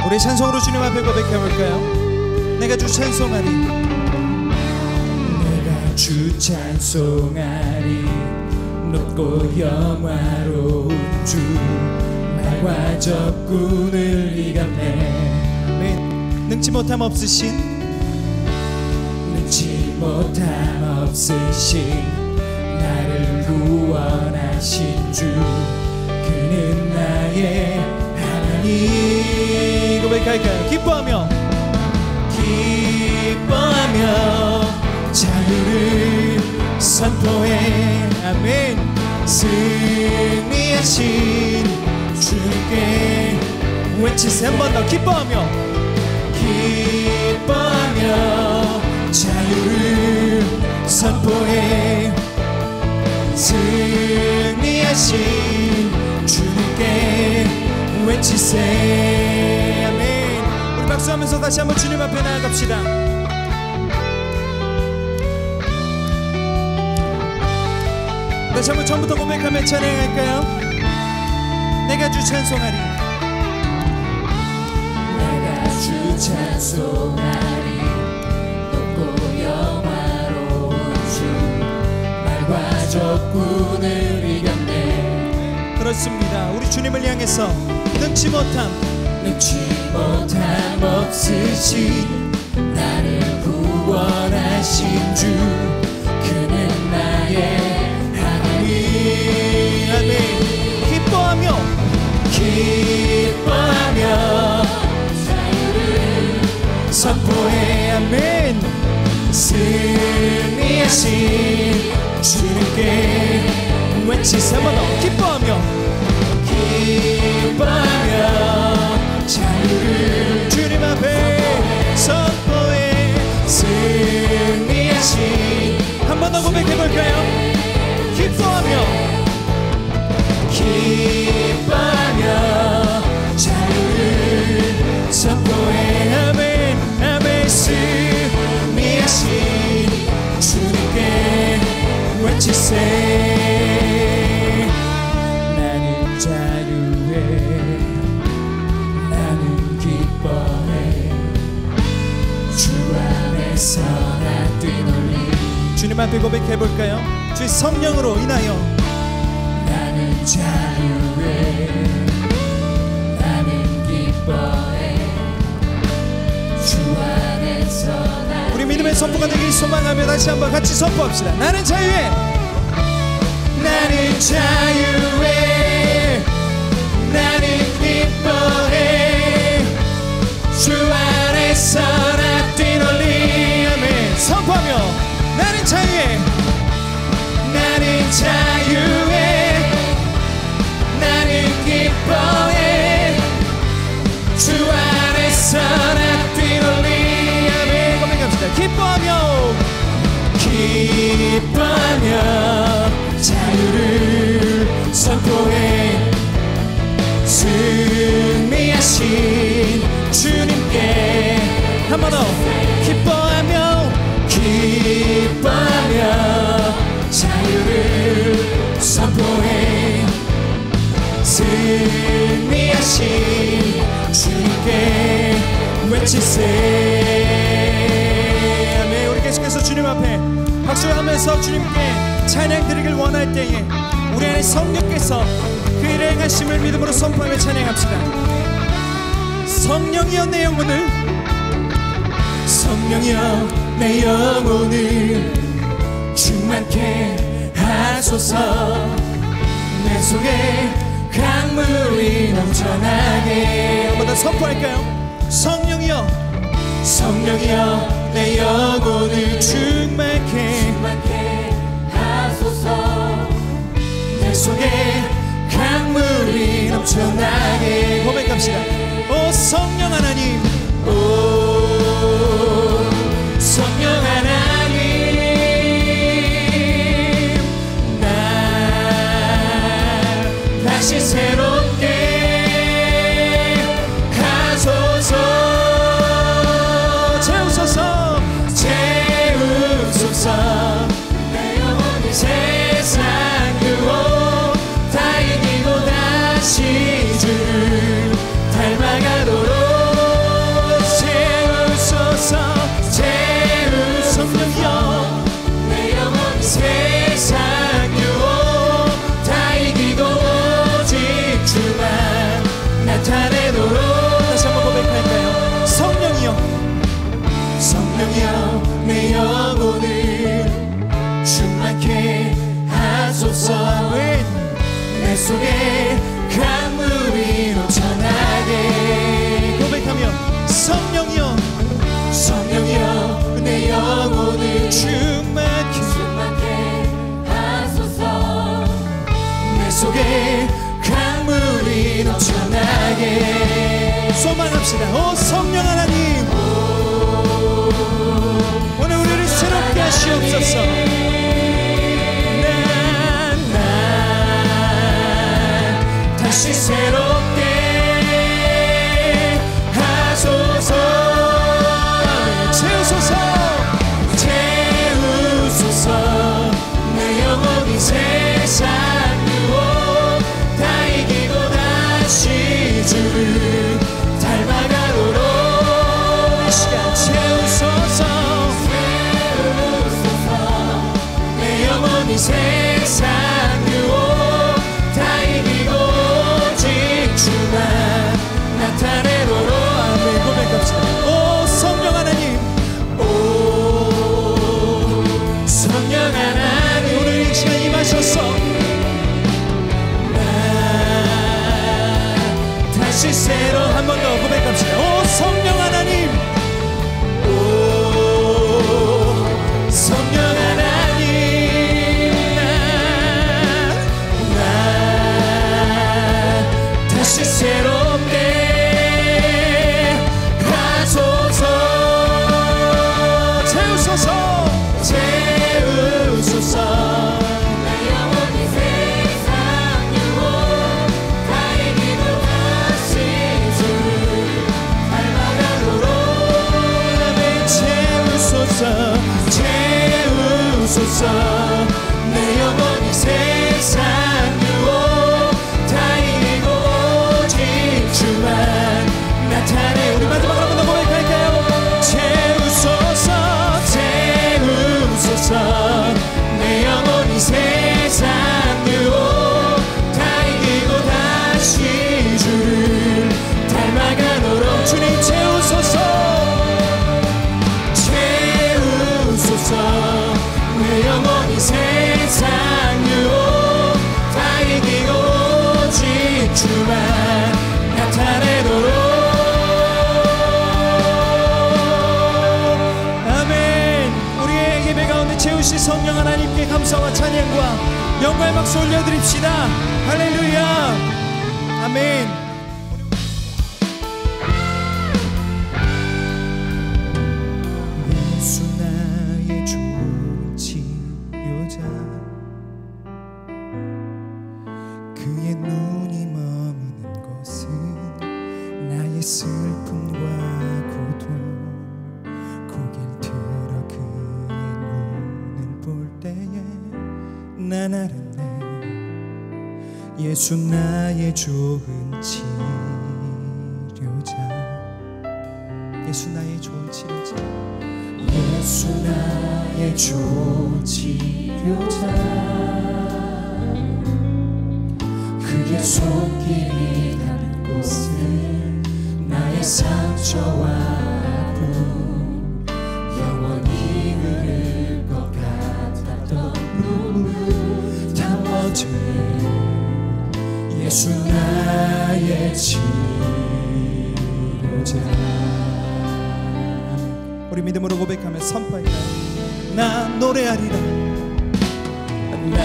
우리 찬송으로 주님 앞에 고백해볼까요? 내가 주 찬송하리, 내가 주 찬송하리. 높고 영화로운 주, 말과 적군을 이겼네. 능치 못함 없으신, 능치 못함 없으신 나를 구원하신 주, 그는 나의 하나님. 고백할까요? 기뻐하며 자유를 선포해. 아멘. 승리하신 주님께 외치세요. 한 번 더. 기뻐하며 자유를 선포해. 승리하신 주님께 외치세. 아멘. 우리 박수하면서 다시 한번 주님 앞에 나아갑시다. 다시 한번 처음부터 고백하며 찬양할까요? 내가 주 찬송하리, 내가 주 찬송하리. 높고 영화로운 주, 말과 적군을 이겼네. 그렇습니다. 우리 주님을 향해서 능치 못함 없으신 나를 구원하신 주, 그는 나의 아멘. 기뻐하며 자유를 선포해. 아멘. 승리하신 주님께 외치세. 한 번 더. 기뻐하며 자유를 주님 앞에 선포해. 승리하신. 한 번 더 고백해볼까요? 기뻐하며 자유를 선포해. 아멘. 아멘. 승리하신 주님께 외치세. 나는 자유해, 나는 기뻐해. 주 안에서 나 뛰놀리. 주님 앞에 고백해볼까요? 주의 성령으로 인하여 나는 자유해, 나는 기뻐해. 주 안에서 나. 우리 믿음의 선포가 되길 소망하며 다시 한번 같이 선포합시다. 나는 자유해, 나는 자유해, 나는 기뻐해. 주 안에서 나 뛰놀리. 아멘. 선포하며 나는 자유해, 나는 자유해, 나는 기뻐해. 주 안에서 나 뛰놀리. 아멘. 고백합시다. 기뻐하며 자유를 선포해. 승리하신 주님께. 한 번 더. 기뻐하며 자유를 선포해. 승리하신 주님께 외치세. 아멘. 우리 계속해서 주님 앞에 박수하면서 주님께 찬양 드리길 원할 때에 우리 안에 성령께서 그 일을 행하심을 믿음으로 선포하며 찬양합시다. 성령이여 내 영혼을, 성령이여 내 영혼을 충만케 하소서. 내 속에 강물이 넘쳐나게. 한 번 더 선포할까요? 성령이여, 성령이여 내 영혼을 충만케 하소서. 내 속에 강물이 넘쳐나게. 고백합시다. 오 성령 하나님, 오 성령 하나님, 날 다시 새롭게 하소서. 채우소서, 채우소서. 내 영혼이 세상 유혹 다 이기고 다시 주를 닮아가도록 오 성령 하나님, 오늘 우리를 새롭게 하시옵소서. 다시 새롭게 하소서. 채우소서, 채우소서. 내 영혼이 세상 유혹 다 이기고 다시 주를 닮아가도록 이 시간 채우소서. 내 영혼이 세상 유혹 다 이기고 오직 주만 나타내도록. 아멘. 고백합시다. 오 성령 하나님, 오 성령 하나님, 오늘 이 시간 임하셔서 다시 새로 한 번 더 고백합시다. 오 성령 하나님, 오 성령 하나님, 나 다시 새롭게 하소서. 채우소서, 채우소서. 내 영혼이 세상 유혹 다 이기고 다시 주를 닮아가도록. 아멘. 채우소서, 채우소서. 내 영혼이 세상 유혹 다 이기고 오직 주만 나타내. 우리 마지막으로 한 번 더 고백할까요? 채우소서, 채우소서. 내 영혼이 세상 유혹 다 이기고 다시 주를 닮아가도록. 주님 채우소서, 채우소서. 내 영혼이 세상 유혹 다 이기고 오직 주만 나타내도록. 아멘. 우리의 예배 가운데 채우신 성령 하나님께 감사와 찬양과 영광의 박수 올려드립시다. 할렐루야. 아멘. 예수 나의 좋은 치료자, 그의 눈이 머무는 곳은 나의 슬픔과 고통. 고개를 들어 그의 눈을 볼 때에 난 알았네. 예수 나의 좋은 치료자, 예수 나의 좋은 치료자, 예수 나의 좋은 치료자. 그의 손길이 닿는 곳은 나의 상처와 아픔, 영원히 흐를 것 같았던 눈물 다 멈추네. 예수 나의 치료자. 우리 믿음으로 고백하며 선포할까요? 나 노래하리라, 나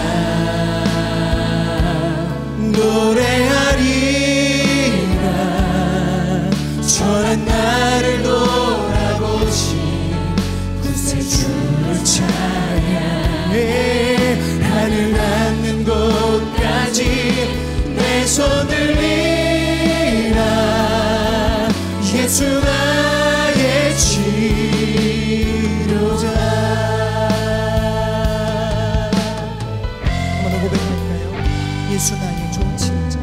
노래하리라. 전한 나를 돌아보신 구세주를 찬양해. 하늘 닿는 곳까지 내 손을 들이라. 예수 나의 치료자. 한번 더 고백할까요? 예수 나의 좋은 치료자.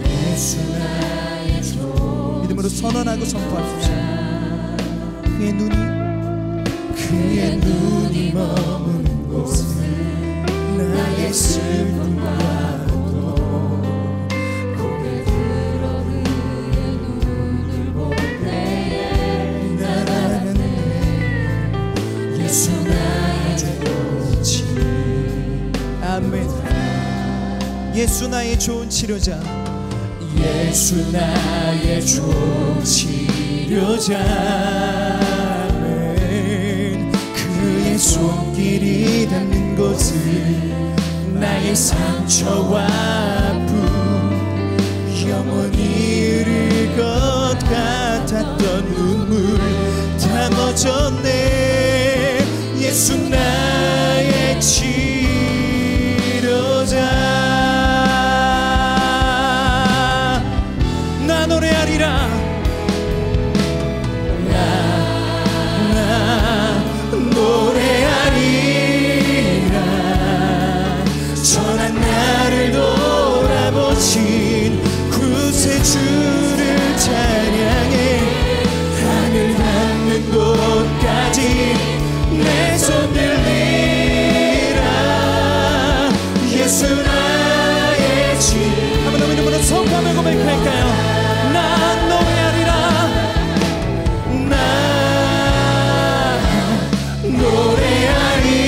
예수 나의 좋은 믿음으로 선언하고 선포하십시오. 그의 눈이 머무는 곳은 나의 슬픔과 고통. 고개 들어 그의 눈을 볼 때에 난 알았네. 예수 나의 좋은 치료자. 아멘. 예수 나의 좋은 치료자. 예수 나의 좋은 치료자. 아멘. 그의 손길이 닿는 곳은 나의 상처와 아픔, 영원히 이를 것 같았던 흘렸던 눈물 다 멎었네. 예수 나의 치료자. 나 노래하리라. 나 노래하리라. 전한 나를 돌아보신 구세주를 찬양해. 하늘 닿는 곳까지 내 손 들리라. 예수 나의 주. 한번 더 이름으로 선포하며 고백할까요? 나 노래하리라. 나 노래하리라.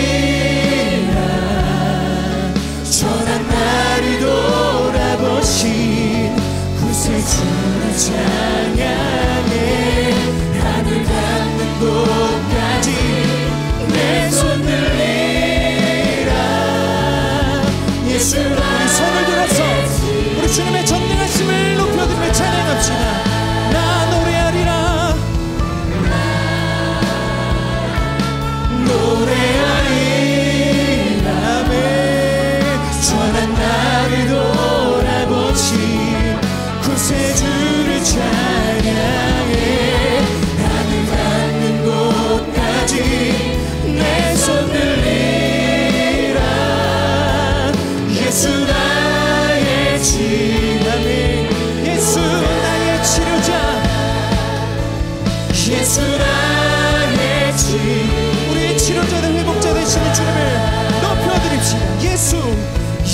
전한 나를 돌아보신 구세주를 찬양해. 하늘 닿는 곳까지 내 손 들리라. 예수 우리 손을 들어서 우리 주님의 전능하심을 높여드리며 찬양합시다. 나 노래하리라. 노래하리라. 전한 나를 돌아보신 구세주를 찬양해. 하늘 닿는 곳까지 내 손 들리라. 예수 나의 치료자. 예수 나의 치료자. 예수 나의 우리의 치료자들 회복자 되시는 주님을 높여드립시다.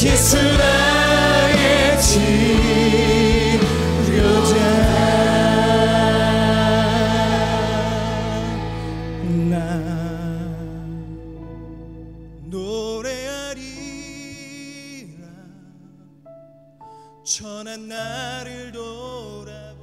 예수 나의 치료자. 나 노래하리라. 전한 나를 돌아보.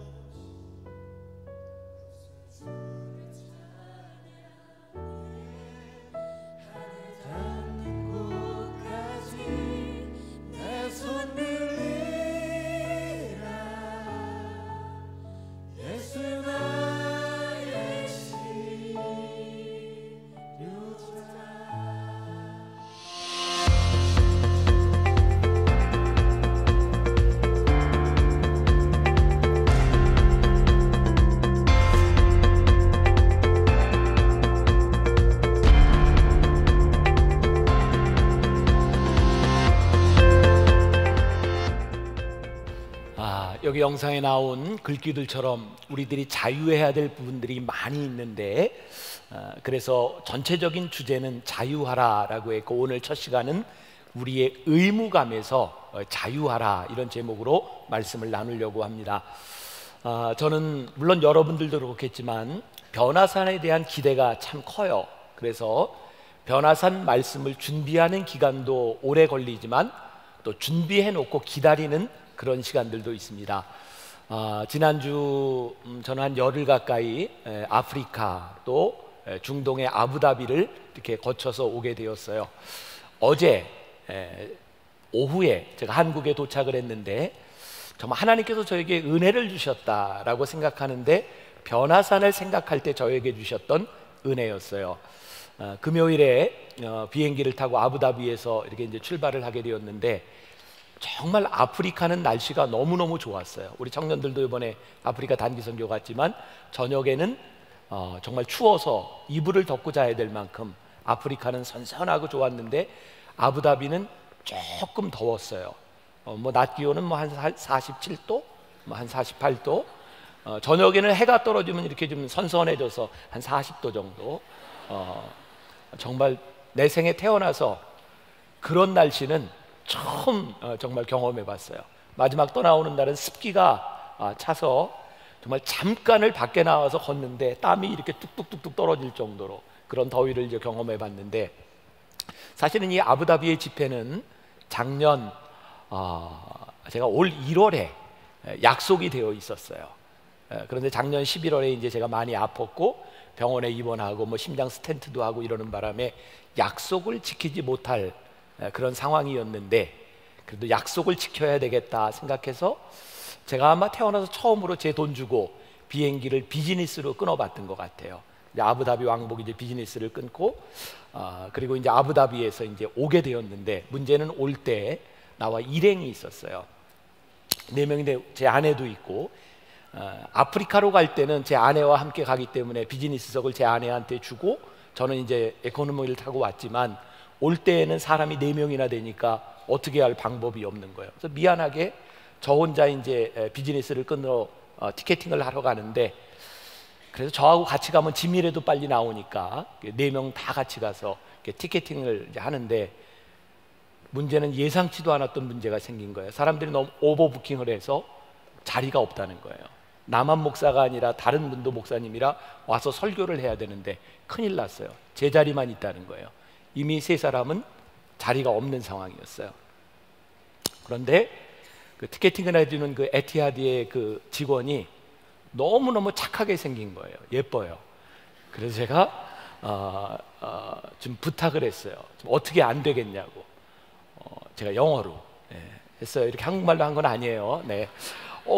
여기 영상에 나온 글귀들처럼 우리들이 자유해야 될 부분들이 많이 있는데 그래서 전체적인 주제는 자유하라라고 했고, 오늘 첫 시간은 우리의 의무감에서 자유하라 이런 제목으로 말씀을 나누려고 합니다. 저는 물론 여러분들도 그렇겠지만 변화산에 대한 기대가 참 커요. 그래서 변화산 말씀을 준비하는 기간도 오래 걸리지만 또 준비해놓고 기다리는 그런 시간들도 있습니다. 지난주 저는 한 열흘 가까이 아프리카 또 중동의 아부다비를 이렇게 거쳐서 오게 되었어요. 어제 오후에 제가 한국에 도착을 했는데 정말 하나님께서 저에게 은혜를 주셨다라고 생각하는데, 변화산을 생각할 때 저에게 주셨던 은혜였어요. 금요일에 비행기를 타고 아부다비에서 이렇게 이제 출발을 하게 되었는데, 정말 아프리카는 날씨가 너무너무 좋았어요. 우리 청년들도 이번에 아프리카 단기 선교 갔지만 저녁에는 정말 추워서 이불을 덮고 자야 될 만큼 아프리카는 선선하고 좋았는데, 아부다비는 조금 더웠어요. 낮 기온은 한 47도, 한 48도. 저녁에는 해가 떨어지면 이렇게 좀 선선해져서 한 40도 정도. 정말 내 생에 태어나서 그런 날씨는 처음 정말 경험해 봤어요. 마지막 떠나오는 날은 습기가 차서 정말 잠깐을 밖에 나와서 걷는데 땀이 이렇게 뚝뚝뚝뚝 떨어질 정도로 그런 더위를 이제 경험해 봤는데, 사실은 이 아부다비의 집회는 작년 제가 올 1월에 약속이 되어 있었어요. 그런데 작년 11월에 이제 제가 많이 아팠고 병원에 입원하고 심장 스텐트도 하고 이러는 바람에 약속을 지키지 못할 그런 상황이었는데, 그래도 약속을 지켜야 되겠다 생각해서 제가 아마 태어나서 처음으로 제 돈 주고 비행기를 비즈니스로 끊어봤던 것 같아요. 이제 아부다비 왕복이 이제 비즈니스를 끊고 그리고 이제 아부다비에서 이제 오게 되었는데, 문제는 올 때 나와 일행이 있었어요. 4명인데 제 아내도 있고, 아프리카로 갈 때는 제 아내와 함께 가기 때문에 비즈니스석을 제 아내한테 주고 저는 이제 에코노미를 타고 왔지만, 올 때에는 사람이 4명이나 되니까 어떻게 할 방법이 없는 거예요. 그래서 미안하게 저 혼자 이제 비즈니스를 끊으러 티켓팅을 하러 가는데, 그래서 저하고 같이 가면 짐이라도 빨리 나오니까 4명 다 같이 가서 티켓팅을 이제 하는데, 문제는 예상치도 않았던 문제가 생긴 거예요. 사람들이 너무 오버부킹을 해서 자리가 없다는 거예요. 나만 목사가 아니라 다른 분도 목사님이라 와서 설교를 해야 되는데 큰일 났어요. 제 자리만 있다는 거예요. 이미 3사람은 자리가 없는 상황이었어요. 그런데 그 티켓팅을 해주는 그 에티하드의 그 직원이 너무너무 착하게 생긴 거예요. 예뻐요. 그래서 제가 좀 부탁을 했어요. 좀 어떻게 안 되겠냐고. 제가 영어로 했어요. 이렇게 한국말로 한 건 아니에요. 네.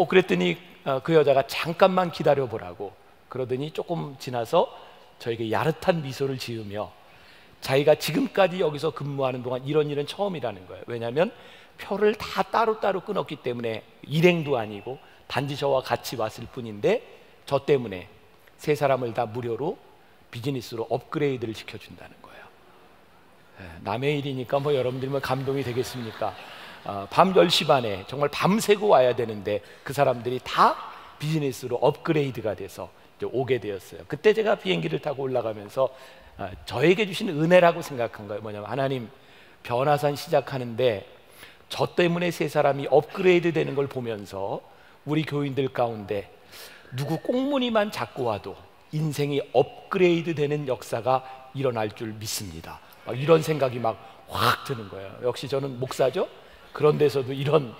그랬더니 그 여자가 잠깐만 기다려 보라고 그러더니 조금 지나서 저에게 야릇한 미소를 지으며, 자기가 지금까지 여기서 근무하는 동안 이런 일은 처음이라는 거예요. 왜냐하면 표를 다 따로따로 끊었기 때문에, 일행도 아니고 단지 저와 같이 왔을 뿐인데, 저 때문에 3사람을 다 무료로 비즈니스로 업그레이드를 시켜준다는 거예요. 남의 일이니까 뭐 여러분들이 감동이 되겠습니까? 밤 10시 반에 정말 밤새고 와야 되는데 그 사람들이 다 비즈니스로 업그레이드가 돼서 이제 오게 되었어요. 그때 제가 비행기를 타고 올라가면서 저에게 주신 은혜라고 생각한 거예요. 뭐냐면, 하나님, 변화산 시작하는데 저 때문에 3사람이 업그레이드 되는 걸 보면서 우리 교인들 가운데 누구 꽁무니만 잡고 와도 인생이 업그레이드 되는 역사가 일어날 줄 믿습니다. 이런 생각이 막 확 드는 거예요. 역시 저는 목사죠. 그런 데서도 이런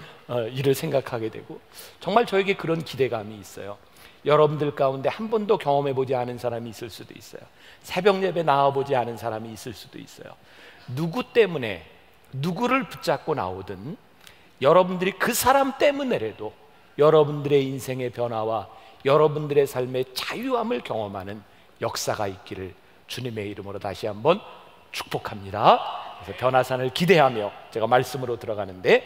일을 생각하게 되고, 정말 저에게 그런 기대감이 있어요. 여러분들 가운데 한 번도 경험해보지 않은 사람이 있을 수도 있어요. 새벽 예배 나와보지 않은 사람이 있을 수도 있어요. 누구 때문에 누구를 붙잡고 나오든 여러분들이 그 사람 때문에라도 여러분들의 인생의 변화와 여러분들의 삶의 자유함을 경험하는 역사가 있기를 주님의 이름으로 다시 한번 축복합니다. 그래서 변화산을 기대하며 제가 말씀으로 들어가는데,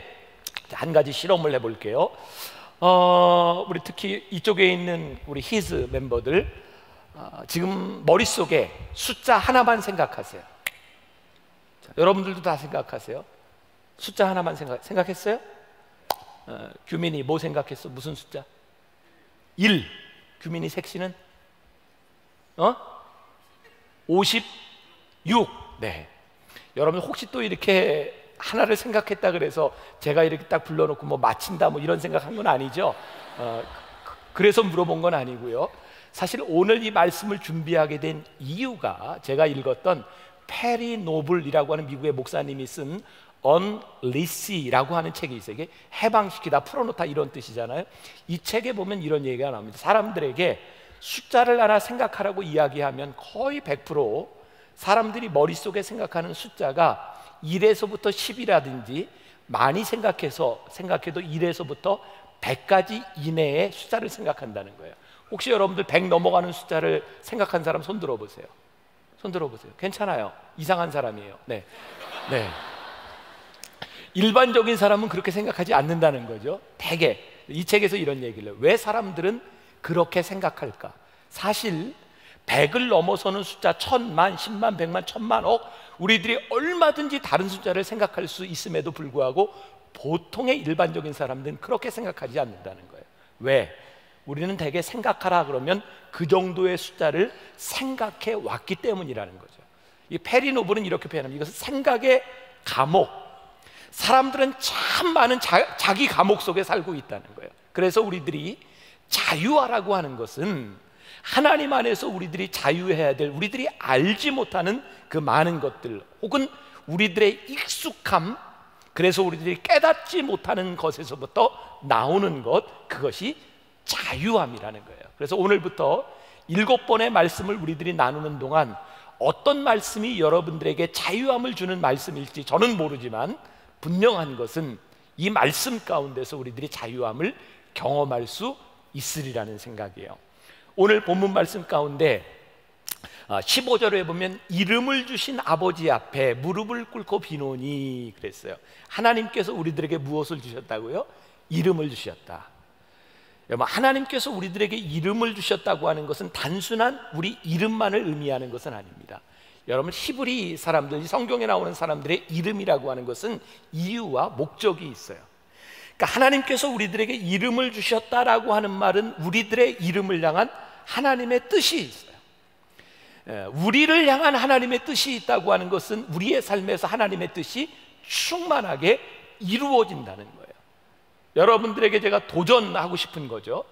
한 가지 실험을 해볼게요. 우리 특히 이쪽에 있는 우리 히즈 멤버들, 지금 머릿속에 숫자 하나만 생각하세요. 자, 여러분들도 다 생각하세요. 숫자 하나만 생각했어요? 규민이 뭐 생각했어? 무슨 숫자? 1. 규민이 색시는 56. 네. 여러분 혹시 또 이렇게 하나를 생각했다 그래서 제가 이렇게 딱 불러놓고 뭐 맞힌다 뭐 이런 생각한 건 아니죠. 그래서 물어본 건 아니고요. 사실 오늘 이 말씀을 준비하게 된 이유가, 제가 읽었던 페리 노블이라고 하는 미국의 목사님이 쓴 Unleash라고 하는 책이 있어요. 이게 해방시키다, 풀어놓다 이런 뜻이잖아요. 이 책에 보면 이런 얘기가 나옵니다. 사람들에게 숫자를 하나 생각하라고 이야기하면 거의 100% 사람들이 머릿속에 생각하는 숫자가 1에서부터 10이라든지, 많이 생각해도 1에서부터 100까지 이내의 숫자를 생각한다는 거예요. 혹시 여러분들 100 넘어가는 숫자를 생각한 사람 손 들어보세요. 손 들어보세요. 괜찮아요. 이상한 사람이에요. 네. 일반적인 사람은 그렇게 생각하지 않는다는 거죠. 대개 이 책에서 이런 얘기를 해요. 왜 사람들은 그렇게 생각할까? 사실 100을 넘어서는 숫자, 1000만, 10만, 100만, 1000만, 억, 우리들이 얼마든지 다른 숫자를 생각할 수 있음에도 불구하고 보통의 일반적인 사람들은 그렇게 생각하지 않는다는 거예요. 왜? 우리는 대개 생각하라 그러면 그 정도의 숫자를 생각해 왔기 때문이라는 거죠. 이 페리 노블은 이렇게 표현합니다. 이것은 생각의 감옥. 사람들은 참 많은 자기 감옥 속에 살고 있다는 거예요. 그래서 우리들이 자유하라고 하는 것은 하나님 안에서 우리들이 자유해야 될, 우리들이 알지 못하는 그 많은 것들, 혹은 우리들의 익숙함, 그래서 우리들이 깨닫지 못하는 것에서부터 나오는 것, 그것이 자유함이라는 거예요. 그래서 오늘부터 7번의 말씀을 우리들이 나누는 동안 어떤 말씀이 여러분들에게 자유함을 주는 말씀일지 저는 모르지만, 분명한 것은 이 말씀 가운데서 우리들이 자유함을 경험할 수 있으리라는 생각이에요. 오늘 본문 말씀 가운데 15절에 보면 이름을 주신 아버지 앞에 무릎을 꿇고 비노니 그랬어요. 하나님께서 우리들에게 무엇을 주셨다고요? 이름을 주셨다. 여러분, 하나님께서 우리들에게 이름을 주셨다고 하는 것은 단순한 우리 이름만을 의미하는 것은 아닙니다. 여러분, 히브리 사람들, 성경에 나오는 사람들의 이름이라고 하는 것은 이유와 목적이 있어요. 그러니까 하나님께서 우리들에게 이름을 주셨다라고 하는 말은 우리들의 이름을 향한 하나님의 뜻이 있어요. 우리를 향한 하나님의 뜻이 있다고 하는 것은 우리의 삶에서 하나님의 뜻이 충만하게 이루어진다는 거예요. 여러분들에게 제가 도전하고 싶은 거죠.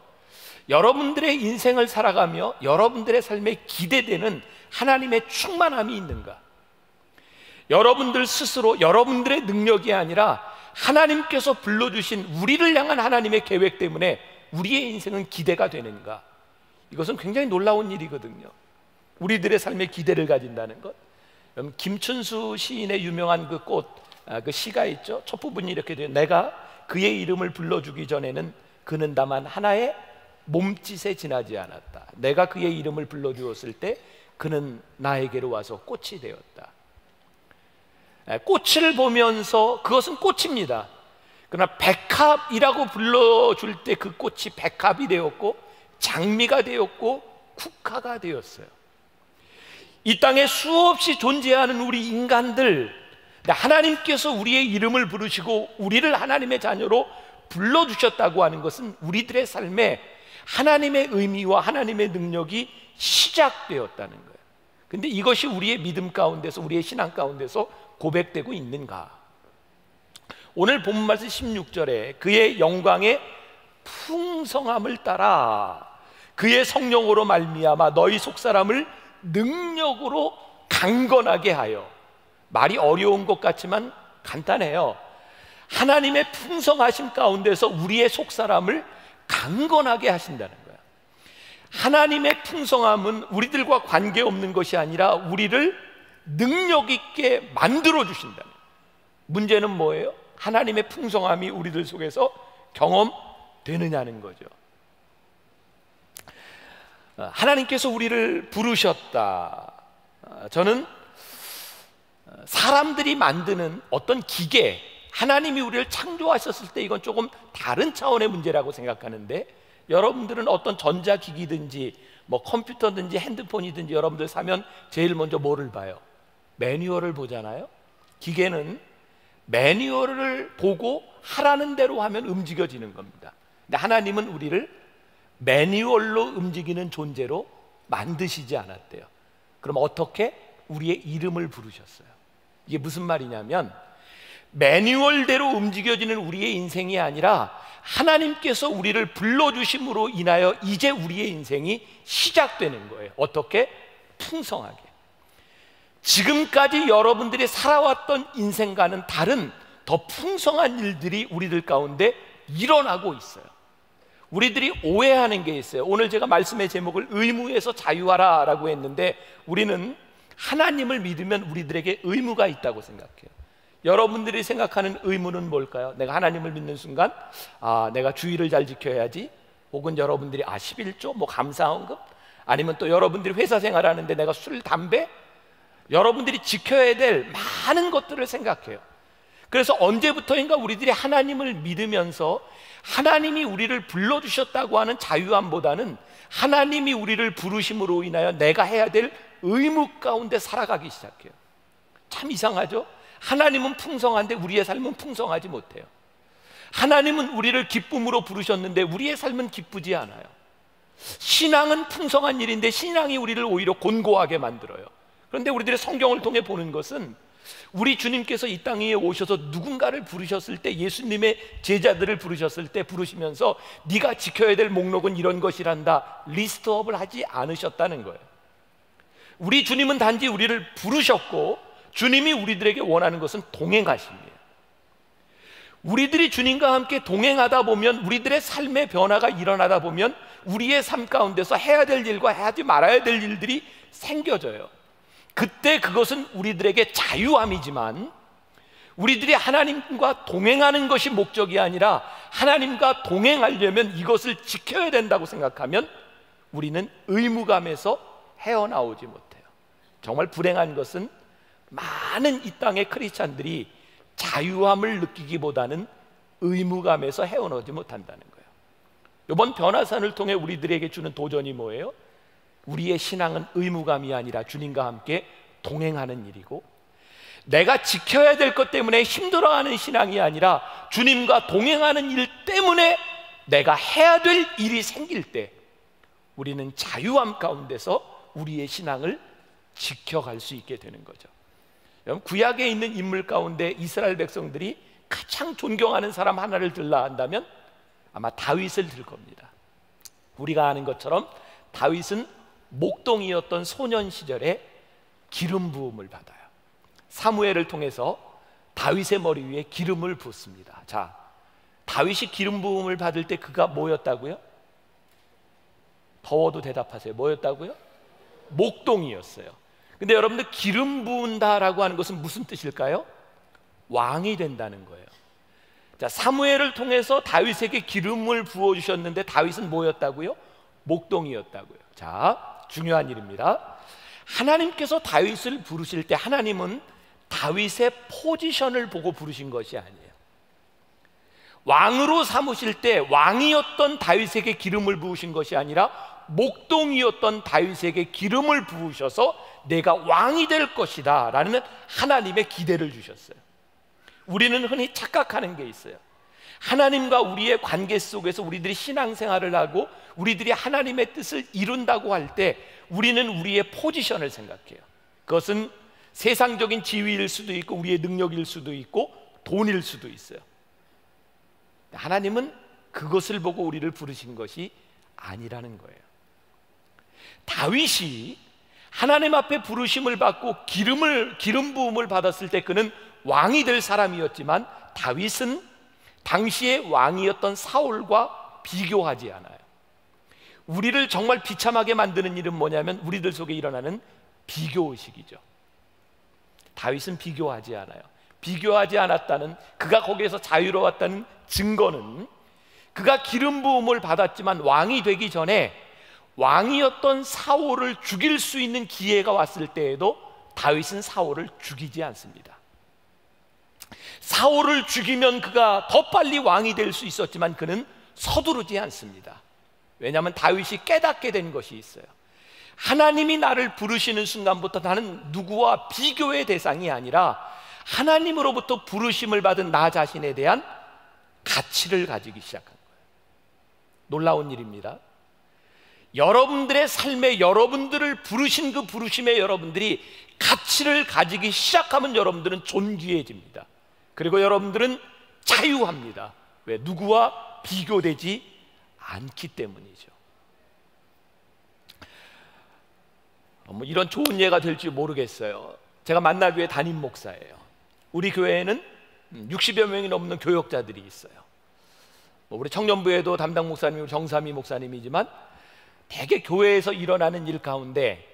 여러분들의 인생을 살아가며 여러분들의 삶에 기대되는 하나님의 충만함이 있는가? 여러분들 스스로 여러분들의 능력이 아니라 하나님께서 불러주신 우리를 향한 하나님의 계획 때문에 우리의 인생은 기대가 되는가? 이것은 굉장히 놀라운 일이거든요. 우리들의 삶에 기대를 가진다는 것. 김춘수 시인의 유명한 그 꽃, 그 시가 있죠. 첫 부분이 이렇게 돼요. 내가 그의 이름을 불러주기 전에는 그는 다만 하나의 몸짓에 지나지 않았다. 내가 그의 이름을 불러주었을 때 그는 나에게로 와서 꽃이 되었다. 꽃을 보면서 그것은 꽃입니다. 그러나 백합이라고 불러줄 때 그 꽃이 백합이 되었고 장미가 되었고 국화가 되었어요. 이 땅에 수없이 존재하는 우리 인간들, 하나님께서 우리의 이름을 부르시고 우리를 하나님의 자녀로 불러주셨다고 하는 것은 우리들의 삶에 하나님의 의미와 하나님의 능력이 시작되었다는 거예요. 근데 이것이 우리의 믿음 가운데서, 우리의 신앙 가운데서 고백되고 있는가? 오늘 본문 말씀 16절에 그의 영광의 풍성함을 따라 그의 성령으로 말미암아 너희 속사람을 능력으로 강건하게 하여. 말이 어려운 것 같지만 간단해요. 하나님의 풍성하심 가운데서 우리의 속사람을 강건하게 하신다는 거예요. 하나님의 풍성함은 우리들과 관계없는 것이 아니라 우리를 능력 있게 만들어 주신다는 거예요. 문제는 뭐예요? 하나님의 풍성함이 우리들 속에서 경험되느냐는 거죠. 하나님께서 우리를 부르셨다. 저는 사람들이 만드는 어떤 기계, 하나님이 우리를 창조하셨을 때 이건 조금 다른 차원의 문제라고 생각하는데, 여러분들은 어떤 전자기기든지 뭐 컴퓨터든지 핸드폰이든지 여러분들 사면 제일 먼저 뭐를 봐요? 매뉴얼을 보잖아요. 기계는 매뉴얼을 보고 하라는 대로 하면 움직여지는 겁니다. 근데 하나님은 우리를 매뉴얼로 움직이는 존재로 만드시지 않았대요. 그럼 어떻게? 우리의 이름을 부르셨어요. 이게 무슨 말이냐면 매뉴얼대로 움직여지는 우리의 인생이 아니라 하나님께서 우리를 불러주심으로 인하여 이제 우리의 인생이 시작되는 거예요. 어떻게? 풍성하게. 지금까지 여러분들이 살아왔던 인생과는 다른 더 풍성한 일들이 우리들 가운데 일어나고 있어요. 우리들이 오해하는 게 있어요. 오늘 제가 말씀의 제목을 의무에서 자유하라 라고 했는데, 우리는 하나님을 믿으면 우리들에게 의무가 있다고 생각해요. 여러분들이 생각하는 의무는 뭘까요? 내가 하나님을 믿는 순간 내가 주의를 잘 지켜야지, 혹은 여러분들이 11조, 뭐 감사헌금, 아니면 또 여러분들이 회사 생활하는데 내가 술, 담배, 여러분들이 지켜야 될 많은 것들을 생각해요. 그래서 언제부터인가 우리들이 하나님을 믿으면서 하나님이 우리를 불러주셨다고 하는 자유함보다는 하나님이 우리를 부르심으로 인하여 내가 해야 될 의무 가운데 살아가기 시작해요. 참 이상하죠? 하나님은 풍성한데 우리의 삶은 풍성하지 못해요. 하나님은 우리를 기쁨으로 부르셨는데 우리의 삶은 기쁘지 않아요. 신앙은 풍성한 일인데 신앙이 우리를 오히려 곤고하게 만들어요. 그런데 우리들의 성경을 통해 보는 것은 우리 주님께서 이 땅에 오셔서 누군가를 부르셨을 때, 예수님의 제자들을 부르셨을 때 부르시면서 네가 지켜야 될 목록은 이런 것이란다 리스트업을 하지 않으셨다는 거예요. 우리 주님은 단지 우리를 부르셨고, 주님이 우리들에게 원하는 것은 동행하심이에요. 우리들이 주님과 함께 동행하다 보면, 우리들의 삶의 변화가 일어나다 보면 우리의 삶 가운데서 해야 될 일과 하지 말아야 될 일들이 생겨져요. 그때 그것은 우리들에게 자유함이지만, 우리들이 하나님과 동행하는 것이 목적이 아니라 하나님과 동행하려면 이것을 지켜야 된다고 생각하면 우리는 의무감에서 헤어나오지 못해요. 정말 불행한 것은 많은 이 땅의 크리스찬들이 자유함을 느끼기보다는 의무감에서 헤어나오지 못한다는 거예요. 이번 변화산을 통해 우리들에게 주는 도전이 뭐예요? 우리의 신앙은 의무감이 아니라 주님과 함께 동행하는 일이고, 내가 지켜야 될 것 때문에 힘들어하는 신앙이 아니라 주님과 동행하는 일 때문에 내가 해야 될 일이 생길 때 우리는 자유함 가운데서 우리의 신앙을 지켜갈 수 있게 되는 거죠. 여러분, 구약에 있는 인물 가운데 이스라엘 백성들이 가장 존경하는 사람 하나를 들라 한다면 아마 다윗을 들 겁니다. 우리가 아는 것처럼 다윗은 목동이었던 소년 시절에 기름 부음을 받아요. 사무엘을 통해서 다윗의 머리 위에 기름을 붓습니다. 자, 다윗이 기름 부음을 받을 때 그가 뭐였다고요? 더워도 대답하세요. 뭐였다고요? 목동이었어요. 근데 여러분들, 기름 부은다라고 하는 것은 무슨 뜻일까요? 왕이 된다는 거예요. 자, 사무엘을 통해서 다윗에게 기름을 부어주셨는데 다윗은 뭐였다고요? 목동이었다고요. 자, 중요한 일입니다. 하나님께서 다윗을 부르실 때 하나님은 다윗의 포지션을 보고 부르신 것이 아니에요. 왕으로 삼으실 때 왕이었던 다윗에게 기름을 부으신 것이 아니라 목동이었던 다윗에게 기름을 부으셔서 내가 왕이 될 것이다 라는 하나님의 기대를 주셨어요. 우리는 흔히 착각하는 게 있어요. 하나님과 우리의 관계 속에서 우리들이 신앙생활을 하고 우리들이 하나님의 뜻을 이룬다고 할 때 우리는 우리의 포지션을 생각해요. 그것은 세상적인 지위일 수도 있고 우리의 능력일 수도 있고 돈일 수도 있어요. 하나님은 그것을 보고 우리를 부르신 것이 아니라는 거예요. 다윗이 하나님 앞에 부르심을 받고 기름 부음을 받았을 때 그는 왕이 될 사람이었지만 다윗은 당시의 왕이었던 사울과 비교하지 않아요. 우리를 정말 비참하게 만드는 일은 뭐냐면 우리들 속에 일어나는 비교의식이죠. 다윗은 비교하지 않아요. 비교하지 않았다는, 그가 거기에서 자유로웠다는 증거는 그가 기름 부음을 받았지만 왕이 되기 전에 왕이었던 사울을 죽일 수 있는 기회가 왔을 때에도 다윗은 사울을 죽이지 않습니다. 사울을 죽이면 그가 더 빨리 왕이 될 수 있었지만 그는 서두르지 않습니다. 왜냐하면 다윗이 깨닫게 된 것이 있어요. 하나님이 나를 부르시는 순간부터 나는 누구와 비교의 대상이 아니라 하나님으로부터 부르심을 받은 나 자신에 대한 가치를 가지기 시작한 거예요. 놀라운 일입니다. 여러분들의 삶에 여러분들을 부르신 그 부르심에 여러분들이 가치를 가지기 시작하면 여러분들은 존귀해집니다. 그리고 여러분들은 자유합니다. 왜? 누구와 비교되지 않기 때문이죠. 뭐 이런 좋은 예가 될지 모르겠어요. 제가 만나교회 담임 목사예요. 우리 교회에는 60여 명이 넘는 교역자들이 있어요. 우리 청년부에도 담당 목사님이 정삼위 목사님이지만 대개 교회에서 일어나는 일 가운데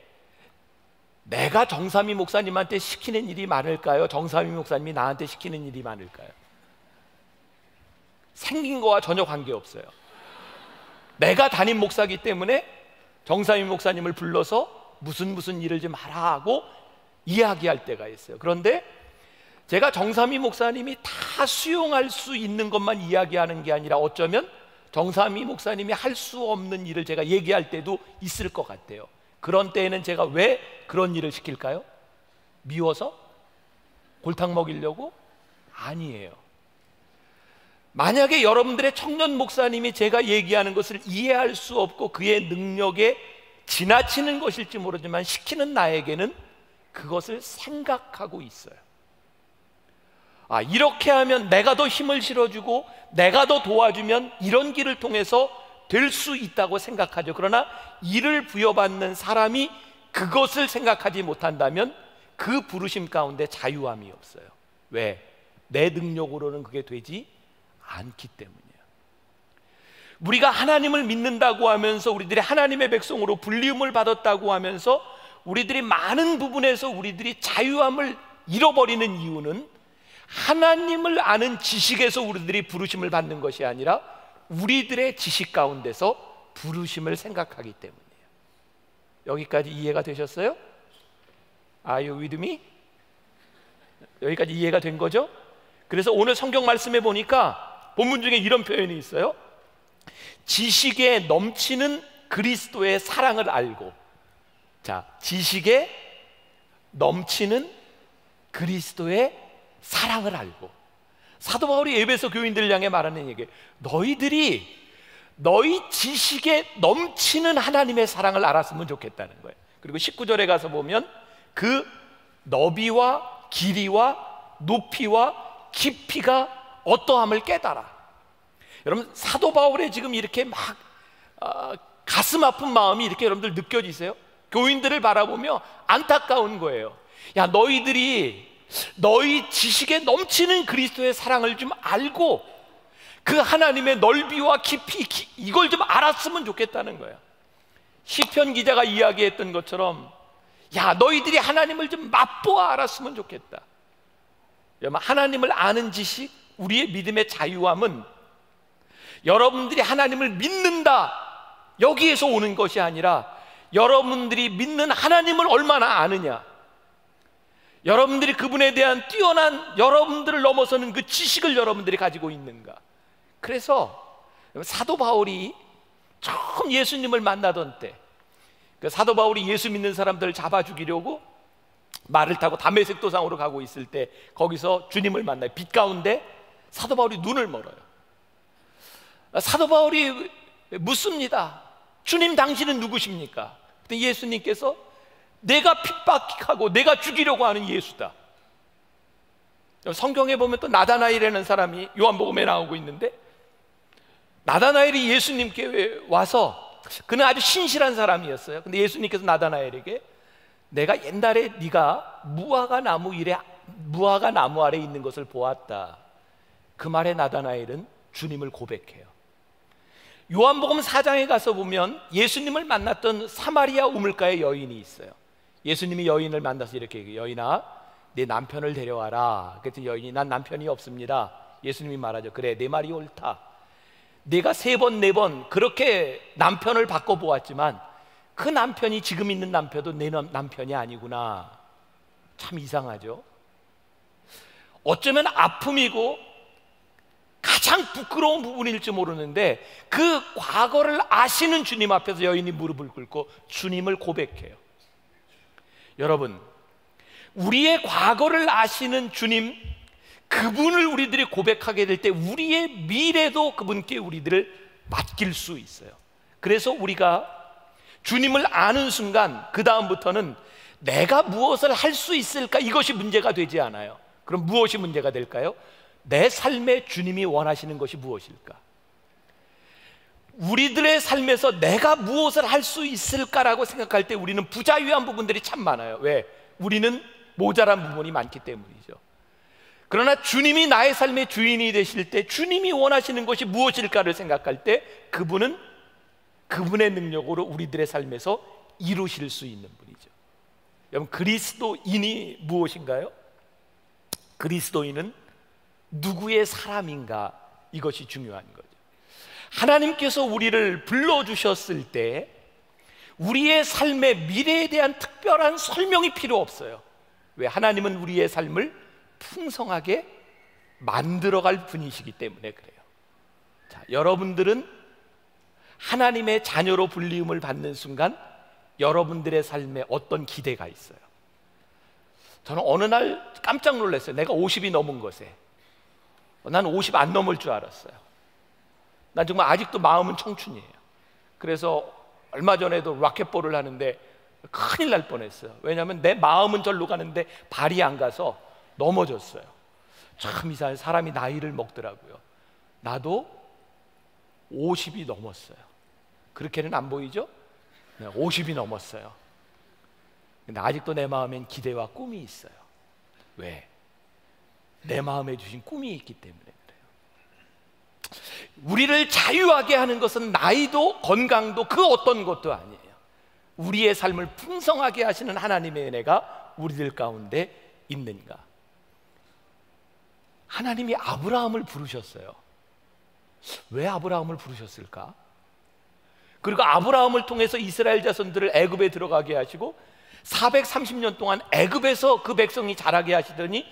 내가 정삼위 목사님한테 시키는 일이 많을까요? 정삼위 목사님이 나한테 시키는 일이 많을까요? 생긴 거와 전혀 관계없어요. 내가 담임 목사이기 때문에 정삼위 목사님을 불러서 무슨 일을 좀 하라 하고 이야기할 때가 있어요. 그런데 제가 정삼위 목사님이 다 수용할 수 있는 것만 이야기하는 게 아니라 어쩌면 정삼위 목사님이 할 수 없는 일을 제가 얘기할 때도 있을 것 같아요. 그런 때에는 제가 왜 그런 일을 시킬까요? 미워서? 골탕 먹이려고? 아니에요. 만약에 여러분들의 청년 목사님이 제가 얘기하는 것을 이해할 수 없고 그의 능력에 지나치는 것일지 모르지만 시키는 나에게는 그것을 생각하고 있어요. 이렇게 하면 내가 더 힘을 실어주고 내가 더 도와주면 이런 길을 통해서 될 수 있다고 생각하죠. 그러나 일을 부여받는 사람이 그것을 생각하지 못한다면 그 부르심 가운데 자유함이 없어요. 왜? 내 능력으로는 그게 되지 않기 때문이에요. 우리가 하나님을 믿는다고 하면서 우리들이 하나님의 백성으로 불리움을 받았다고 하면서 우리들이 많은 부분에서 우리들이 자유함을 잃어버리는 이유는 하나님을 아는 지식에서 우리들이 부르심을 받는 것이 아니라 우리들의 지식 가운데서 부르심을 생각하기 때문이에요. 여기까지 이해가 되셨어요? Are you with me? 여기까지 이해가 된 거죠? 그래서 오늘 성경 말씀에 보니까 본문 중에 이런 표현이 있어요. 지식에 넘치는 그리스도의 사랑을 알고. 자, 지식에 넘치는 그리스도의 사랑을 알고. 사도 바울이 에베소 교인들을 향해 말하는 얘기예요. 너희들이 너희 지식에 넘치는 하나님의 사랑을 알았으면 좋겠다는 거예요. 그리고 19절에 가서 보면 그 너비와 길이와 높이와 깊이가 어떠함을 깨달아. 여러분, 사도 바울의 지금 이렇게 막 가슴 아픈 마음이 이렇게 여러분들 느껴지세요? 교인들을 바라보며 안타까운 거예요. 야, 너희들이 너희 지식에 넘치는 그리스도의 사랑을 좀 알고 그 하나님의 넓이와 깊이 이걸 좀 알았으면 좋겠다는 거예요. 시편 기자가 이야기했던 것처럼 야, 너희들이 하나님을 좀 맛보아 알았으면 좋겠다. 여러분, 하나님을 아는 지식, 우리의 믿음의 자유함은 여러분들이 하나님을 믿는다 여기에서 오는 것이 아니라 여러분들이 믿는 하나님을 얼마나 아느냐, 여러분들이 그분에 대한 뛰어난 여러분들을 넘어서는 그 지식을 여러분들이 가지고 있는가. 그래서 사도 바울이 처음 예수님을 만나던 때, 그 사도 바울이 예수 믿는 사람들을 잡아 죽이려고 말을 타고 다메섹 도상으로 가고 있을 때 거기서 주님을 만나요. 빛 가운데 사도 바울이 눈을 멀어요. 사도 바울이 묻습니다. 주님, 당신은 누구십니까? 그때 예수님께서 내가 핍박하고 내가 죽이려고 하는 예수다. 성경에 보면 또 나다나엘이라는 사람이 요한복음에 나오고 있는데, 나다나엘이 예수님께 와서, 그는 아주 신실한 사람이었어요. 근데 예수님께서 나다나엘에게 내가 옛날에 네가 무화과 나무 아래 있는 것을 보았다. 그 말에 나다나엘은 주님을 고백해요. 요한복음 4장에 가서 보면 예수님을 만났던 사마리아 우물가의 여인이 있어요. 예수님이 여인을 만나서 이렇게 얘기해요. 여인아, 내 남편을 데려와라. 그랬더니 여인이 난 남편이 없습니다. 예수님이 말하죠. 그래, 내 말이 옳다. 내가 3번 4번 그렇게 남편을 바꿔보았지만 그 남편이 지금 있는 남편도 내 남편이 아니구나. 참 이상하죠. 어쩌면 아픔이고 가장 부끄러운 부분일지 모르는데 그 과거를 아시는 주님 앞에서 여인이 무릎을 꿇고 주님을 고백해요. 여러분, 우리의 과거를 아시는 주님, 그분을 우리들이 고백하게 될 때 우리의 미래도 그분께 우리들을 맡길 수 있어요. 그래서 우리가 주님을 아는 순간 그 다음부터는 내가 무엇을 할 수 있을까, 이것이 문제가 되지 않아요. 그럼 무엇이 문제가 될까요? 내 삶에 주님이 원하시는 것이 무엇일까? 우리들의 삶에서 내가 무엇을 할 수 있을까라고 생각할 때 우리는 부자유한 부분들이 참 많아요. 왜? 우리는 모자란 부분이 많기 때문이죠. 그러나 주님이 나의 삶의 주인이 되실 때 주님이 원하시는 것이 무엇일까를 생각할 때 그분은 그분의 능력으로 우리들의 삶에서 이루실 수 있는 분이죠. 여러분, 그리스도인이 무엇인가요? 그리스도인은 누구의 사람인가, 이것이 중요한 거죠. 하나님께서 우리를 불러주셨을 때 우리의 삶의 미래에 대한 특별한 설명이 필요 없어요. 왜? 하나님은 우리의 삶을 풍성하게 만들어갈 분이시기 때문에 그래요. 자, 여러분들은 하나님의 자녀로 불리움을 받는 순간 여러분들의 삶에 어떤 기대가 있어요? 저는 어느 날 깜짝 놀랐어요. 내가 50이 넘은 것에. 나는 50 안 넘을 줄 알았어요. 난 정말 아직도 마음은 청춘이에요. 그래서 얼마 전에도 라켓볼을 하는데 큰일 날 뻔했어요. 왜냐하면 내 마음은 절로 가는데 발이 안 가서 넘어졌어요. 참 이상해. 사람이 나이를 먹더라고요. 나도 50이 넘었어요. 그렇게는 안 보이죠? 50이 넘었어요. 근데 아직도 내 마음엔 기대와 꿈이 있어요. 왜? 내 마음에 주신 꿈이 있기 때문에 그래요. 우리를 자유하게 하는 것은 나이도 건강도 그 어떤 것도 아니에요. 우리의 삶을 풍성하게 하시는 하나님의 은혜가 우리들 가운데 있는가. 하나님이 아브라함을 부르셨어요. 왜 아브라함을 부르셨을까? 그리고 아브라함을 통해서 이스라엘 자손들을 애굽에 들어가게 하시고 430년 동안 애굽에서 그 백성이 자라게 하시더니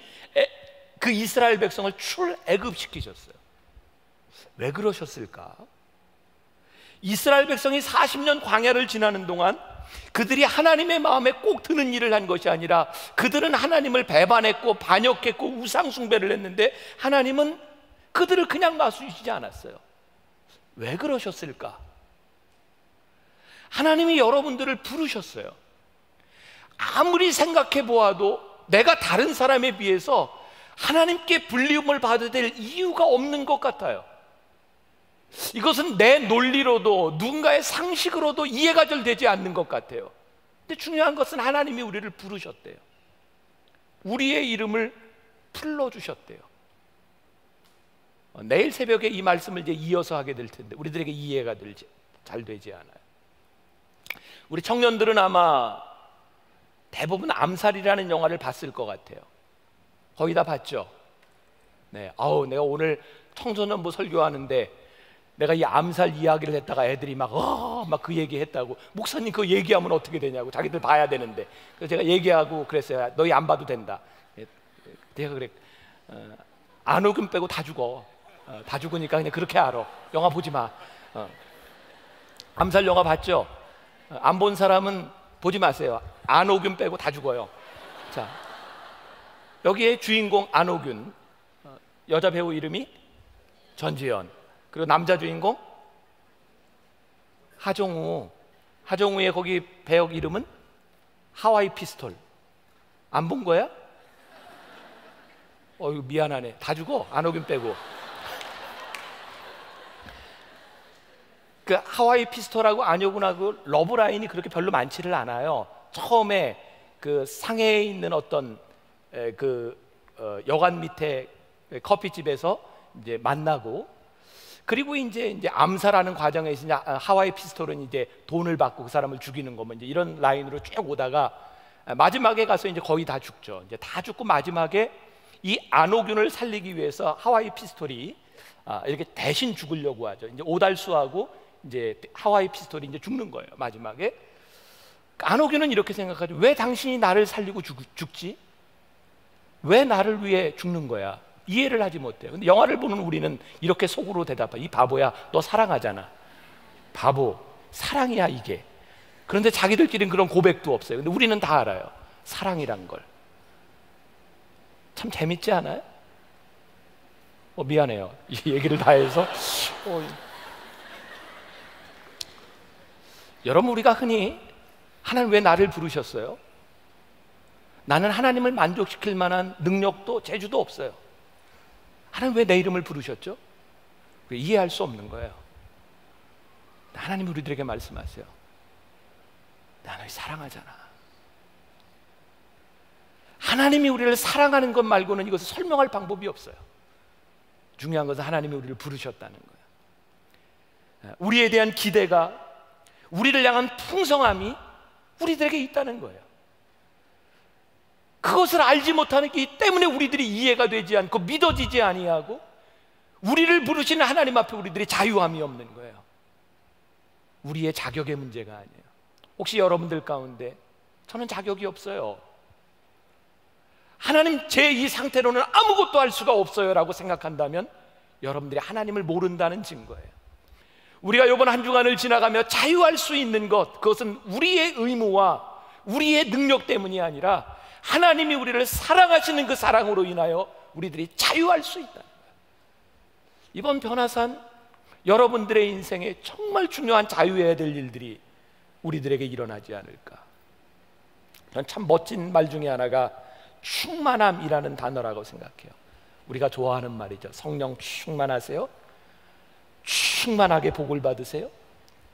그 이스라엘 백성을 출애굽시키셨어요. 왜 그러셨을까? 이스라엘 백성이 40년 광야를 지나는 동안 그들이 하나님의 마음에 꼭 드는 일을 한 것이 아니라 그들은 하나님을 배반했고 반역했고 우상 숭배를 했는데 하나님은 그들을 그냥 놔두시지 않았어요. 왜 그러셨을까? 하나님이 여러분들을 부르셨어요. 아무리 생각해 보아도 내가 다른 사람에 비해서 하나님께 불리움을 받아야 될 이유가 없는 것 같아요. 이것은 내 논리로도 누군가의 상식으로도 이해가 잘 되지 않는 것 같아요. 근데 중요한 것은 하나님이 우리를 부르셨대요. 우리의 이름을 불러주셨대요. 내일 새벽에 이 말씀을 이제 이어서 하게 될 텐데 우리들에게 이해가 잘 되지 않아요. 우리 청년들은 아마 대부분 암살이라는 영화를 봤을 것 같아요. 거의 다 봤죠? 네. 내가 오늘 청소년부 설교하는데 내가 이 암살 이야기를 했다가 애들이 막 그 얘기 했다고. 목사님 그거 얘기하면 어떻게 되냐고. 자기들 봐야 되는데. 그래서 제가 얘기하고 그랬어요. 너희 안 봐도 된다. 내가 그래. 안옥은 빼고 다 죽어. 다 죽으니까 그냥 그렇게 알아. 영화 보지 마. 암살 영화 봤죠? 안 본 사람은 보지 마세요. 안옥균 빼고 다 죽어요. 자, 여기에 주인공 안옥균, 여자 배우 이름이 전지현, 그리고 남자 주인공 하정우. 하정우의 거기 배역 이름은 하와이 피스톨. 안 본 거야? 이거 미안하네. 다 죽어. 안옥균 빼고. 그 하와이 피스톨하고 안효군하고 러브라인이 그렇게 별로 많지를 않아요. 처음에 그 상해에 있는 어떤 여관 밑에 커피집에서 이제 만나고, 그리고 이제 암살하는 과정에서 이제 하와이 피스톨은 이제 돈을 받고 그 사람을 죽이는 거면 이제 이런 라인으로 쭉 오다가 마지막에 가서 이제 거의 다 죽죠. 이제 다 죽고 마지막에 이 안옥균을 살리기 위해서 하와이 피스톨이 이렇게 대신 죽으려고 하죠. 이제 오달수하고 이제 하와이 피스톨이 이제 죽는 거예요. 마지막에 안옥균은 이렇게 생각하죠. 왜 당신이 나를 살리고 죽지? 왜 나를 위해 죽는 거야? 이해를 하지 못해요. 근데 영화를 보는 우리는 이렇게 속으로 대답해. 이 바보야, 너 사랑하잖아. 바보, 사랑이야 이게. 그런데 자기들끼리는 그런 고백도 없어요. 근데 우리는 다 알아요. 사랑이란 걸. 참 재밌지 않아요? 미안해요. 이 얘기를 다 해서. 여러분, 우리가 흔히 하나님 왜 나를 부르셨어요? 나는 하나님을 만족시킬 만한 능력도 재주도 없어요. 하나님 왜 내 이름을 부르셨죠? 이해할 수 없는 거예요. 하나님 우리들에게 말씀하세요. 나 널 사랑하잖아. 하나님이 우리를 사랑하는 것 말고는 이것을 설명할 방법이 없어요. 중요한 것은 하나님이 우리를 부르셨다는 거예요. 우리에 대한 기대가, 우리를 향한 풍성함이 우리들에게 있다는 거예요. 그것을 알지 못하기 때문에 우리들이 이해가 되지 않고 믿어지지 아니하고 우리를 부르시는 하나님 앞에 우리들이 자유함이 없는 거예요. 우리의 자격의 문제가 아니에요. 혹시 여러분들 가운데 저는 자격이 없어요, 하나님 제 이 상태로는 아무것도 할 수가 없어요 라고 생각한다면 여러분들이 하나님을 모른다는 증거예요. 우리가 이번 한 주간을 지나가며 자유할 수 있는 것, 그것은 우리의 의무와 우리의 능력 때문이 아니라 하나님이 우리를 사랑하시는 그 사랑으로 인하여 우리들이 자유할 수 있다는 거예요. 이번 변화산 여러분들의 인생에 정말 중요한 자유해야 될 일들이 우리들에게 일어나지 않을까. 저는 참 멋진 말 중에 하나가 충만함이라는 단어라고 생각해요. 우리가 좋아하는 말이죠. 성령 충만하세요. 충만하게 복을 받으세요.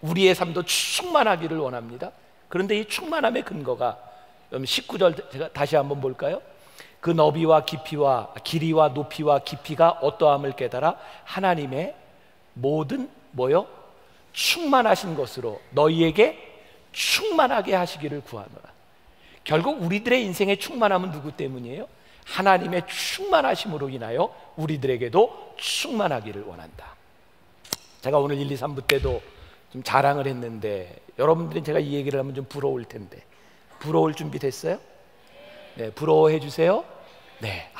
우리의 삶도 충만하기를 원합니다. 그런데 이 충만함의 근거가 19절 제가 다시 한번 볼까요? 그 너비와 깊이와 길이와 높이와 깊이가 어떠함을 깨달아 하나님의 모든 충만하신 것으로 너희에게 충만하게 하시기를 구하노라. 결국 우리들의 인생의 충만함은 누구 때문이에요? 하나님의 충만하심으로 인하여 우리들에게도 충만하기를 원한다. 제가 오늘 1, 2, 3부 때도 좀 자랑을 했는데 여러분들은 제가 이 얘기를 하면 좀 부러울 텐데 부러울 준비 됐어요? 네, 부러워해 주세요. 네.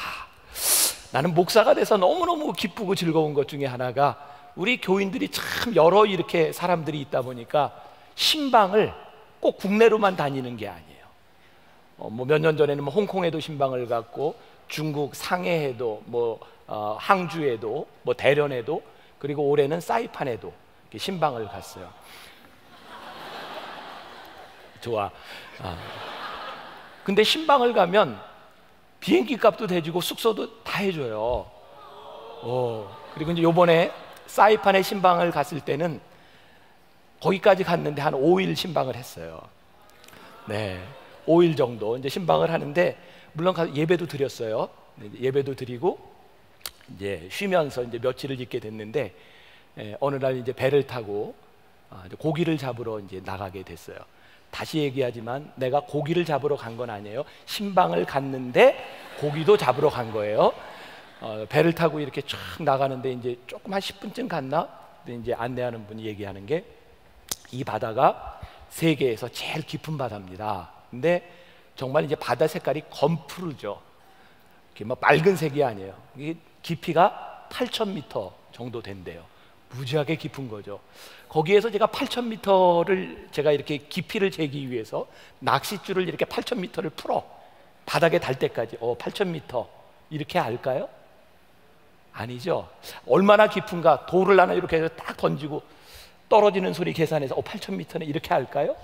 나는 목사가 돼서 너무너무 기쁘고 즐거운 것 중에 하나가 우리 교인들이 참 여러 이렇게 사람들이 있다 보니까 신방을 꼭 국내로만 다니는 게 아니에요. 뭐 몇 년 전에는 뭐 홍콩에도 신방을 갔고 중국 상해에도 뭐 항주에도 뭐 대련에도 그리고 올해는 사이판에도 이렇게 신방을 갔어요. 좋아. 근데 신방을 가면 비행기 값도 대주고 숙소도 다 해줘요. 그리고 이제 요번에 사이판에 신방을 갔을 때는 거기까지 갔는데 한 5일 신방을 했어요. 네, 5일 정도 이제 신방을 하는데 물론 가서 예배도 드렸어요. 예배도 드리고 이제 쉬면서 이제 며칠을 있게 됐는데 어느 날 이제 배를 타고 이제 고기를 잡으러 이제 나가게 됐어요. 다시 얘기하지만 내가 고기를 잡으러 간 건 아니에요. 신방을 갔는데 고기도 잡으러 간 거예요. 배를 타고 이렇게 쫙 나가는데 이제 조금 한 10분쯤 갔나? 근데 이제 안내하는 분이 얘기하는 게 이 바다가 세계에서 제일 깊은 바다입니다. 근데 정말 이제 바다 색깔이 검푸르죠. 이렇게 막 맑은색이 아니에요. 이게 깊이가 8,000m 정도 된대요. 무지하게 깊은 거죠. 거기에서 제가 8,000m를 제가 이렇게 깊이를 재기 위해서 낚싯줄을 이렇게 8,000m를 풀어 바닥에 달 때까지 8,000m 이렇게 할까요? 아니죠. 얼마나 깊은가 돌을 하나 이렇게 해서 딱 던지고 떨어지는 소리 계산해서 8,000m는 이렇게 할까요?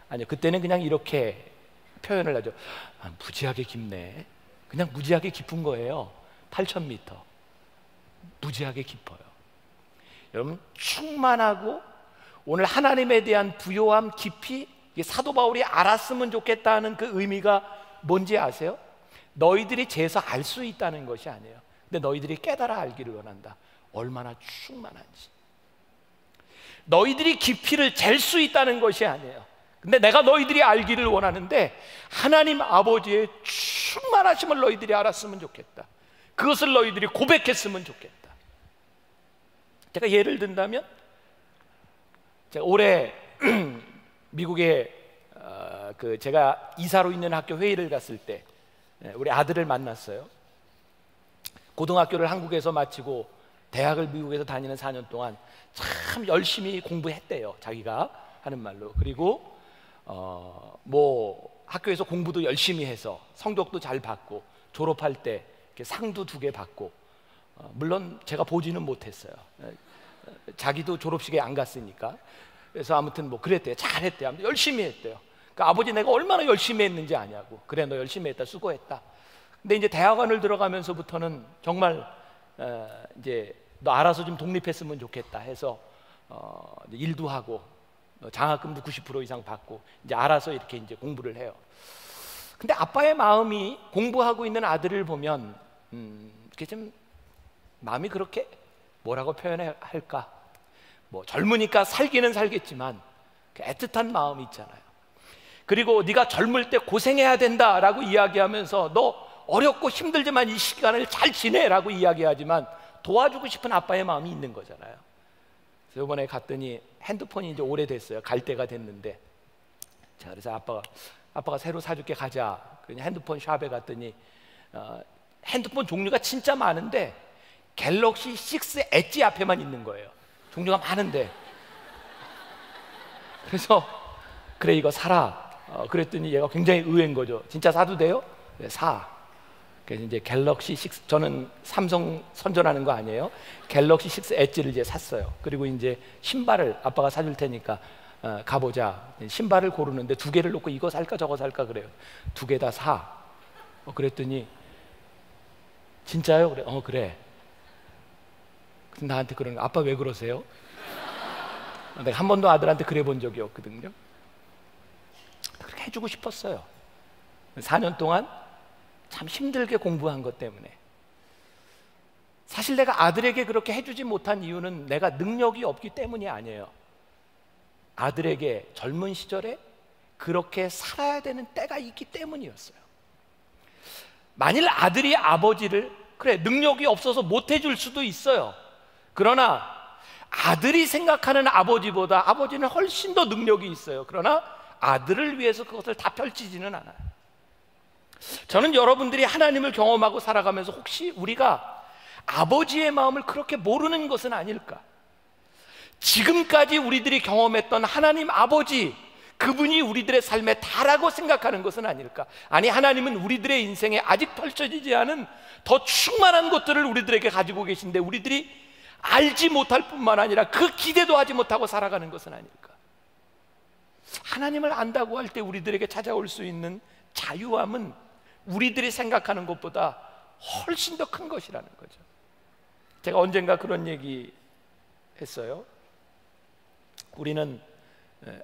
아니요. 그때는 그냥 이렇게 표현을 하죠. 무지하게 깊네. 그냥 무지하게 깊은 거예요. 8,000m 무지하게 깊어요. 여러분 충만하고 오늘 하나님에 대한 부요함 깊이 사도 바울이 알았으면 좋겠다는 그 의미가 뭔지 아세요? 너희들이 재서 알 수 있다는 것이 아니에요. 근데 너희들이 깨달아 알기를 원한다. 얼마나 충만한지. 너희들이 깊이를 잴 수 있다는 것이 아니에요. 근데 내가 너희들이 알기를 원하는데 하나님 아버지의 충만하심을 너희들이 알았으면 좋겠다. 그것을 너희들이 고백했으면 좋겠다. 제가 예를 든다면 제가 올해 미국에 제가 이사로 있는 학교 회의를 갔을 때 우리 아들을 만났어요. 고등학교를 한국에서 마치고 대학을 미국에서 다니는 4년 동안 참 열심히 공부했대요. 자기가 하는 말로. 그리고 뭐 학교에서 공부도 열심히 해서 성적도 잘 받고 졸업할 때 이렇게 상도 2개 받고 물론 제가 보지는 못했어요. 자기도 졸업식에 안 갔으니까. 그래서 아무튼 뭐 그랬대요. 잘했대요. 열심히 했대요. 그러니까 아버지 내가 얼마나 열심히 했는지 아냐고. 그래 너 열심히 했다. 수고했다. 근데 이제 대학원을 들어가면서부터는 정말 이제 너 알아서 좀 독립했으면 좋겠다 해서 일도 하고 장학금도 90% 이상 받고 이제 알아서 이렇게 이제 공부를 해요. 근데 아빠의 마음이 공부하고 있는 아들을 보면 이렇게 좀 마음이 그렇게 뭐라고 표현할까? 뭐 젊으니까 살기는 살겠지만 애틋한 마음이 있잖아요. 그리고 네가 젊을 때 고생해야 된다라고 이야기하면서 너 어렵고 힘들지만 이 시간을 잘 지내라고 이야기하지만 도와주고 싶은 아빠의 마음이 있는 거잖아요. 그래서 이번에 갔더니 핸드폰이 이제 오래됐어요. 갈 때가 됐는데 자 그래서 아빠가 새로 사줄게 가자. 그냥 핸드폰 샵에 갔더니 핸드폰 종류가 진짜 많은데 갤럭시 6 엣지 앞에만 있는 거예요. 종류가 많은데 그래서 그래 이거 사라. 그랬더니 얘가 굉장히 의외인 거죠. 진짜 사도 돼요? 네, 사. 그래서 이제 갤럭시 6 저는 삼성 선전하는 거 아니에요. 갤럭시 6 엣지를 이제 샀어요. 그리고 이제 신발을 아빠가 사줄 테니까 가보자. 신발을 고르는데 2개를 놓고 이거 살까 저거 살까 그래요. 2개 다 사. 그랬더니 진짜요? 그래. 그래. 근데 나한테 그러는 거 아빠 왜 그러세요? 내가 한 번도 아들한테 그래 본 적이 없거든요. 그렇게 해주고 싶었어요. 4년 동안 참 힘들게 공부한 것 때문에. 사실 내가 아들에게 그렇게 해주지 못한 이유는 내가 능력이 없기 때문이 아니에요. 아들에게 젊은 시절에 그렇게 살아야 되는 때가 있기 때문이었어요. 만일 아들이 아버지를 그래 능력이 없어서 못 해줄 수도 있어요. 그러나 아들이 생각하는 아버지보다 아버지는 훨씬 더 능력이 있어요. 그러나 아들을 위해서 그것을 다 펼치지는 않아요. 저는 여러분들이 하나님을 경험하고 살아가면서 혹시 우리가 아버지의 마음을 그렇게 모르는 것은 아닐까? 지금까지 우리들이 경험했던 하나님 아버지, 그분이 우리들의 삶에 다라고 생각하는 것은 아닐까? 아니, 하나님은 우리들의 인생에 아직 펼쳐지지 않은 더 충만한 것들을 우리들에게 가지고 계신데 우리들이 알지 못할 뿐만 아니라 그 기대도 하지 못하고 살아가는 것은 아닐까? 하나님을 안다고 할 때 우리들에게 찾아올 수 있는 자유함은 우리들이 생각하는 것보다 훨씬 더 큰 것이라는 거죠. 제가 언젠가 그런 얘기 했어요. 우리는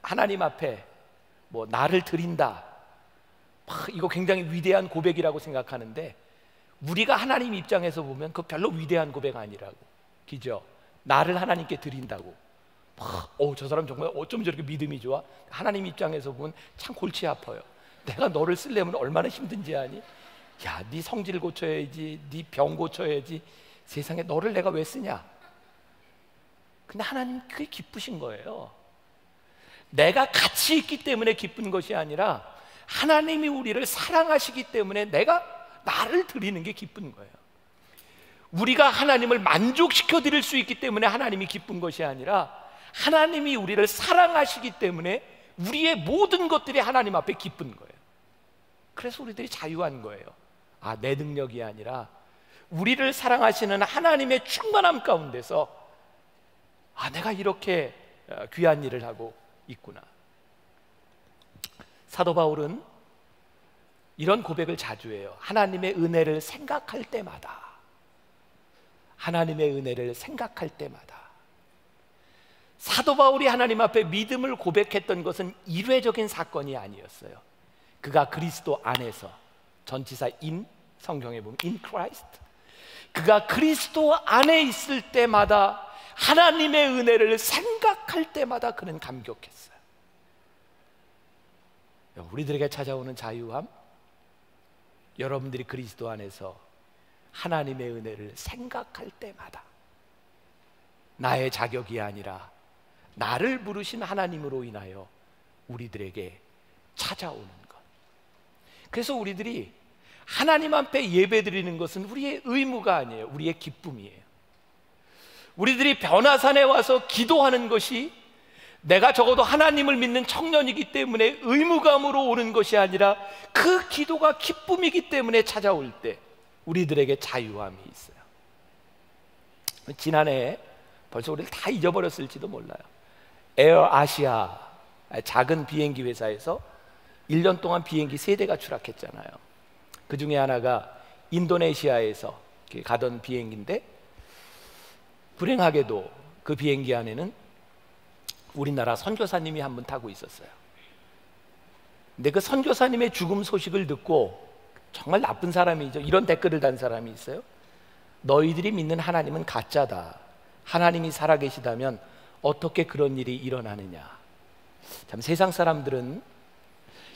하나님 앞에 뭐 나를 드린다, 이거 굉장히 위대한 고백이라고 생각하는데 우리가 하나님 입장에서 보면 그거 별로 위대한 고백 아니라고. 그죠? 나를 하나님께 드린다고. 저 사람 정말 어쩜 저렇게 믿음이 좋아? 하나님 입장에서 보면 참 골치 아파요. 내가 너를 쓰려면 얼마나 힘든지 아니? 야, 네 성질 고쳐야지, 네 병 고쳐야지. 세상에 너를 내가 왜 쓰냐? 근데 하나님 그게 기쁘신 거예요. 내가 같이 있기 때문에 기쁜 것이 아니라 하나님이 우리를 사랑하시기 때문에 내가 나를 드리는 게 기쁜 거예요. 우리가 하나님을 만족시켜 드릴 수 있기 때문에 하나님이 기쁜 것이 아니라 하나님이 우리를 사랑하시기 때문에 우리의 모든 것들이 하나님 앞에 기쁜 거예요. 그래서 우리들이 자유한 거예요. 내 능력이 아니라 우리를 사랑하시는 하나님의 충만함 가운데서 내가 이렇게 귀한 일을 하고 있구나. 사도 바울은 이런 고백을 자주 해요. 하나님의 은혜를 생각할 때마다, 하나님의 은혜를 생각할 때마다. 사도 바울이 하나님 앞에 믿음을 고백했던 것은 일회적인 사건이 아니었어요. 그가 그리스도 안에서, 전치사 in, 성경에 보면 in Christ, 그가 그리스도 안에 있을 때마다 하나님의 은혜를 생각할 때마다 그는 감격했어요. 우리들에게 찾아오는 자유함, 여러분들이 그리스도 안에서 하나님의 은혜를 생각할 때마다 나의 자격이 아니라 나를 부르신 하나님으로 인하여 우리들에게 찾아오는 것. 그래서 우리들이 하나님 앞에 예배드리는 것은 우리의 의무가 아니에요. 우리의 기쁨이에요. 우리들이 변화산에 와서 기도하는 것이 내가 적어도 하나님을 믿는 청년이기 때문에 의무감으로 오는 것이 아니라 그 기도가 기쁨이기 때문에 찾아올 때 우리들에게 자유함이 있어요. 지난해 벌써 우리를 다 잊어버렸을지도 몰라요. 에어 아시아, 작은 비행기 회사에서 1년 동안 비행기 3대가 추락했잖아요. 그 중에 하나가 인도네시아에서 가던 비행기인데 불행하게도 그 비행기 안에는 우리나라 선교사님이 한 분 타고 있었어요. 근데 그 선교사님의 죽음 소식을 듣고 정말 나쁜 사람이죠. 이런 댓글을 단 사람이 있어요. 너희들이 믿는 하나님은 가짜다. 하나님이 살아계시다면 어떻게 그런 일이 일어나느냐. 참 세상 사람들은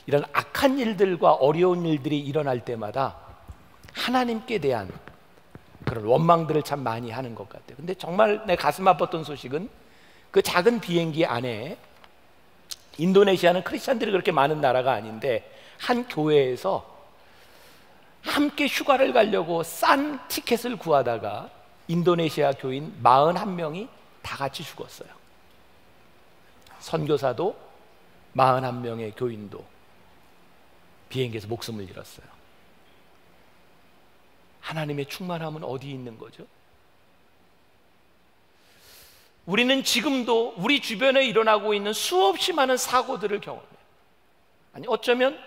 이런 악한 일들과 어려운 일들이 일어날 때마다 하나님께 대한 그런 원망들을 참 많이 하는 것 같아요. 근데 정말 내 가슴 아팠던 소식은 그 작은 비행기 안에, 인도네시아는 크리스찬들이 그렇게 많은 나라가 아닌데 한 교회에서 함께 휴가를 가려고 싼 티켓을 구하다가 인도네시아 교인 41명이 다 같이 죽었어요. 선교사도 41명의 교인도 비행기에서 목숨을 잃었어요. 하나님의 충만함은 어디 있는 거죠? 우리는 지금도 우리 주변에 일어나고 있는 수없이 많은 사고들을 경험해요. 아니, 어쩌면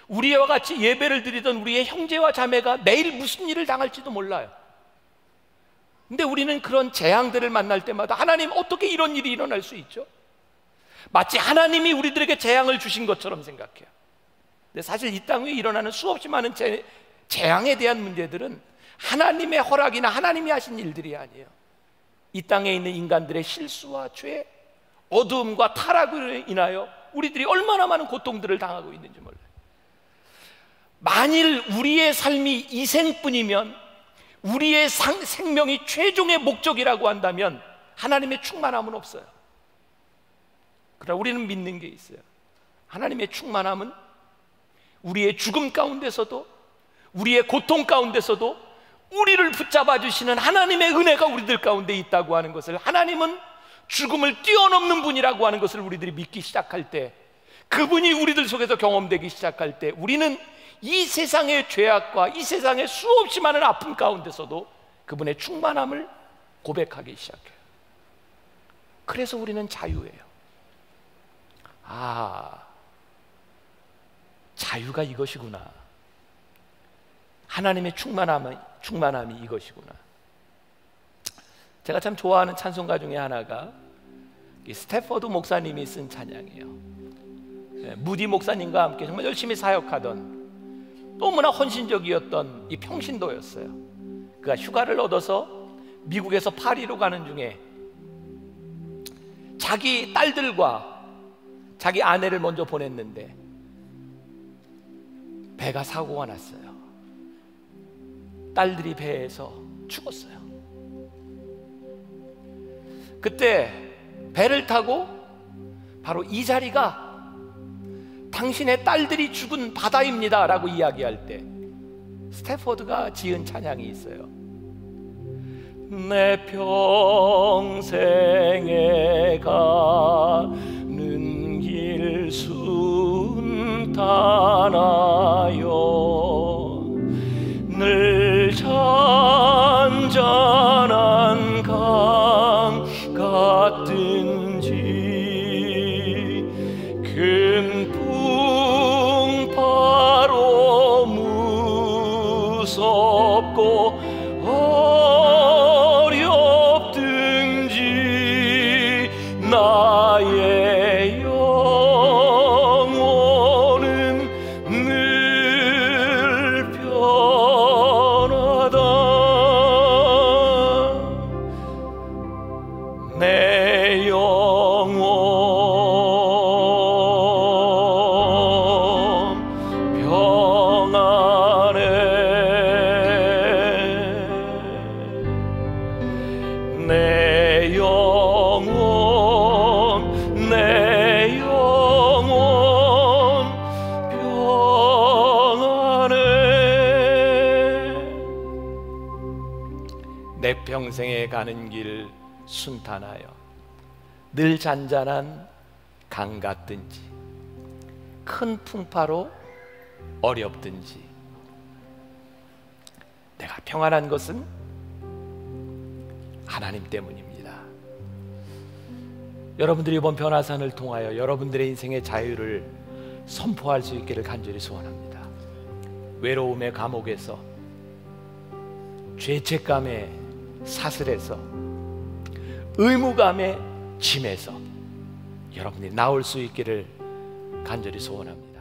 우리와 같이 예배를 드리던 우리의 형제와 자매가 내일 무슨 일을 당할지도 몰라요. 근데 우리는 그런 재앙들을 만날 때마다 하나님, 어떻게 이런 일이 일어날 수 있죠? 마치 하나님이 우리들에게 재앙을 주신 것처럼 생각해요. 근데 사실 이 땅 위에 일어나는 수없이 많은 재앙에 대한 문제들은 하나님의 허락이나 하나님이 하신 일들이 아니에요. 이 땅에 있는 인간들의 실수와 죄, 어두움과 타락으로 인하여 우리들이 얼마나 많은 고통들을 당하고 있는지 몰라요. 만일 우리의 삶이 이 생뿐이면, 우리의 생명이 최종의 목적이라고 한다면 하나님의 충만함은 없어요. 그러나 우리는 믿는 게 있어요. 하나님의 충만함은 우리의 죽음 가운데서도, 우리의 고통 가운데서도 우리를 붙잡아 주시는 하나님의 은혜가 우리들 가운데 있다고 하는 것을, 하나님은 죽음을 뛰어넘는 분이라고 하는 것을 우리들이 믿기 시작할 때, 그분이 우리들 속에서 경험되기 시작할 때, 우리는 이 세상의 죄악과 이 세상의 수없이 많은 아픔 가운데서도 그분의 충만함을 고백하기 시작해요. 그래서 우리는 자유예요. 자유가 이것이구나. 하나님의 충만함이 이것이구나. 제가 참 좋아하는 찬송가 중에 하나가 스태퍼드 목사님이 쓴 찬양이에요. 무디 목사님과 함께 정말 열심히 사역하던, 너무나 헌신적이었던 이 평신도였어요. 그가 휴가를 얻어서 미국에서 파리로 가는 중에 자기 딸들과 자기 아내를 먼저 보냈는데 배가 사고가 났어요. 딸들이 배에서 죽었어요. 그때 배를 타고 바로 이 자리가 당신의 딸들이 죽은 바다입니다 라고 이야기할 때 스태퍼드가 지은 찬양이 있어요. 내 평생에 가는 길 순탄하여 늘 잔잔한 강 같든지 큰 풍파로 무섭고 어렵든지 나의 영혼은 늘 편하다. 내 영혼 평안해. 내 영혼 평안해. 내 평생에 가는 길 순탄하여 늘 잔잔한 강 같든지 큰 풍파로 어렵든지 내가 평안한 것은 하나님 때문입니다. 여러분들이 이번 변화산을 통하여 여러분들의 인생의 자유를 선포할 수 있기를 간절히 소원합니다. 외로움의 감옥에서, 죄책감의 사슬에서, 의무감의 짐에서 여러분이 나올 수 있기를 간절히 소원합니다.